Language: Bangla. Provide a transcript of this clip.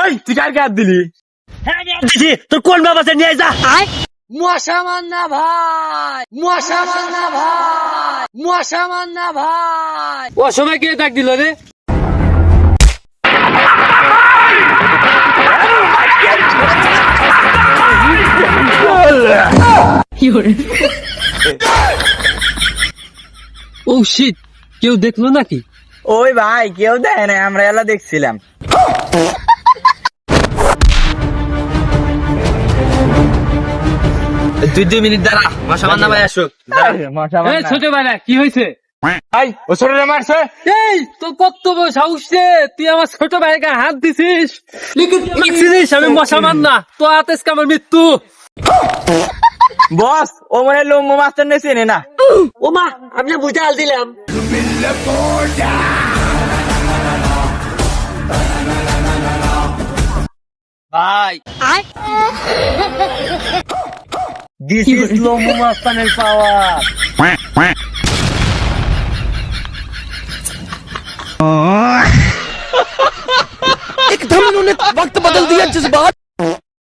এই তুই কার হাত দিলি? হ্যাঁ আমি হাত দিছি, তোর কোন বাবাতে নিয়ে যা। মশা মান্না ভাই, মশা মান্না ভাই, মশা মান্না ভাই। ও সময় কে ডাক দিল রে? ও শিট, কেউ দেখলো নাকি? ওই ভাই কেউ দেখে না, আমরা এলা দেখছিলাম। তুই 2 মিনিট দাঁড়া, মশা মান্না ভাই আসুক। এই ছোট ভাইরা কি হয়েছে? ভাই ও ছোটরে মারছে। এই তোর কত বড় সাহস রে, তুই আমার ছোট ভাইকে হাত দিছিস? লিখিস আমি মশা মান্না, তো আতেস আমার মৃত্যু। বস ও মনে হয় লম্বু মাস্টার নে চেনে না। ও মা, আমি না বুঝতে হাল দিলাম। ভাই দিস ইজ লম্বু মাস্টারের পাওয়ার। एकदम इन्होंने वक्त बदल दिया जज्बात